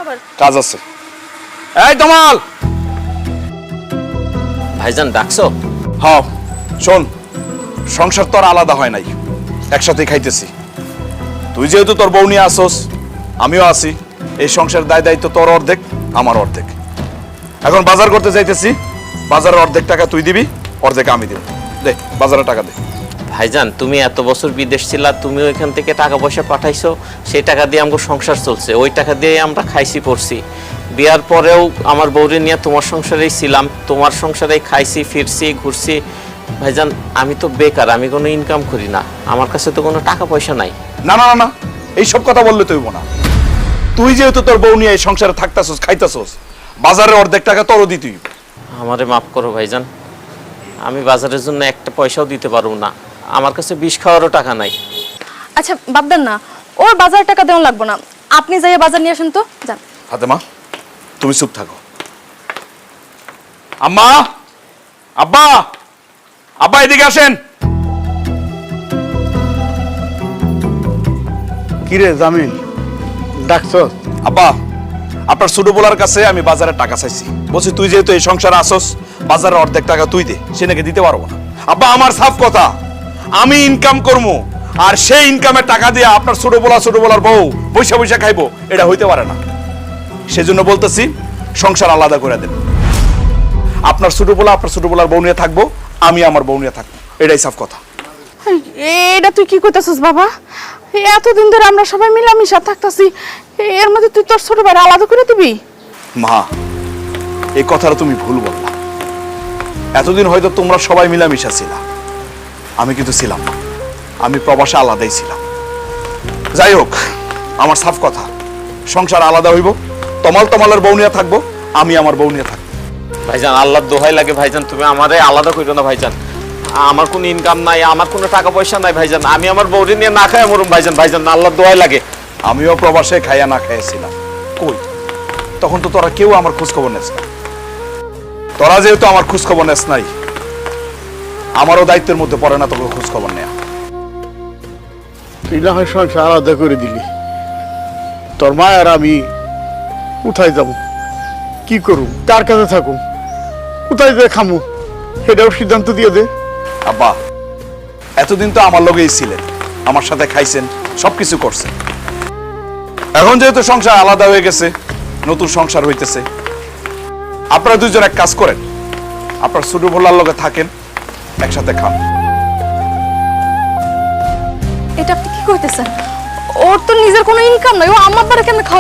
আবার? কাজ আছে। এই তমাল, ভাইজান ডাকছো? হ্যাঁ শোন, সংসার তো আর আলাদা হয় নাই, একসাথে খাইতেছি। তুই যেহেতু তোর বউ নিয়ে আসোস, আমিও আছি। এই সংসার দায় দায়িত্ব তোর অর্ধেক, আমার অর্ধেক। এখন বাজার করতে যাইতেছি, বাজারের অর্ধেক টাকা তুই দিবি, অর্ধেক আমি দিব। দে বাজারে টাকা দে। ভাইজান তুমি এত বছর বিদেশ ছিলা, তুমি ওইখান থেকে টাকা পয়সা পাঠাইছো, সেই টাকা দিয়ে আমাকে সংসার চলছে, ওই টাকা দিয়ে আমরা খাইছি পড়ছি। বিয়ার পরেও আমার বউরে নিয়ে তোমার সংসারেই ছিলাম, তোমার সংসারেই খাইছি ফিরছি ঘুরছি। ভাইজান আমি তো বেকার, আমি কোনো ইনকাম করি না, আমার কাছে তো কোনো টাকা পয়সা নাই। না না না, এইসব কথা বললে তুই না। তুই যেহেতু তোর বউ নিয়ে এই সংসারে থাকতাছস খাইতাছস, বাজারের অর্ধেক টাকা তোরও দিতে হইব। আমারে মাফ করো ভাইজান, আমি বাজারের জন্য একটা পয়সাও দিতে পারবো না, আমার কাছে বিষ খাওয়ারও টাকা নাই। আচ্ছা বাদ দেন না, ওর বাজার টাকা দেওয়া লাগবে না, আপনি যাইয়া বাজার নিয়ে আসেন তো, যান। ফাতেমা তুমি চুপ থাকো। আম্মা, আব্বা, আব্বা এদিকে আসেন। কিরে জামিল, ডাকছ? আব্বা, আপনার ছোট বোলার কাছে আমি বাজারে টাকা চাইছি, বলছি তুই যেহেতু এই সংসারে আসস, বাজারের অর্ধেক টাকা তুই দে, সে নাকি দিতে পারবো না। আব্বা আমার সাফ কথা, আমি ইনকাম করবো, আর সেই ইনকামের টাকা দিয়ে আপনার ছোট বলার বউ পয়সা পয়সা খাইবো, এটা হইতে পারে না। সেজন্য বলতেছি সংসার আলাদা করে দেন। আপনার ছোট বলার বউ নিয়ে থাকবো, আমি আমার বউ নিয়ে থাকবো, এটাই সাফ কথা। এটা তুই কি করতেছিস বাবা? এতদিন ধরে আমরা সবাই মিলামিশা থাকতেছি, এর মধ্যে তুই তোর ছোট ভাই আলাদা করে দিবি? মা, এই কথাটা তুমি ভুল বললা। এতদিন হয়তো তোমরা সবাই মিলামিশা ছিলা, আমি কিন্তু ছিলাম না, আমি প্রবাসে আলাদাই ছিলাম। যাই হোক, আমার সাফ কথা, সংসার আলাদা হইব, তমালের বউ নিয়ে থাকবো, আমি আমার বউ নিয়ে থাকবো। ভাইজান আল্লাহর দোহাই লাগে ভাইজান, তুমি আমারে আলাদা কইরো না ভাইজান। আমার কোনো ইনকাম নাই, আমার কোনো টাকা পয়সা নাই ভাইজান, আমি আমার বউরে নিয়ে না খাই মরুম ভাইজান। ভাইজান আল্লাহর দোহাই লাগে। আমিও প্রবাসে খাইয়া না খাইয়াছিলাম, কই তখন তো তোরা কেউ আমার খোঁজ খবর নেস না। তোরা যেহেতু আমার খোঁজ খবর নেস নাই, আমারও দায়িত্বের মধ্যে পড়ে না তোকে খোঁজ খবর নেয়া। তুই না হয় সংসার আলাদা করে দিলি, তোর মা আর আমি কোথায় যাব, কি করুম, কার কাছে থাকুম, কোথায় যে খামু, সেটাও সিদ্ধান্ত দিয়ে দে। আব্বা, এতদিন তো আমার লগেই ছিলেন, আমার সাথে খাইছেন, সবকিছু করছেন। এখন যেহেতু সংসার আলাদা হয়ে গেছে, নতুন সংসার হইতেছে, আপনারা দুইজন এক কাজ করেন, আপনার ছোট ভোলার লগে থাকেন, একসাথে খান। এটা আপনি কি কইতেছেন? ওর তো নিজের কোনো ইনকাম নাই, ও আমার বাড়ি কেন খাওয়া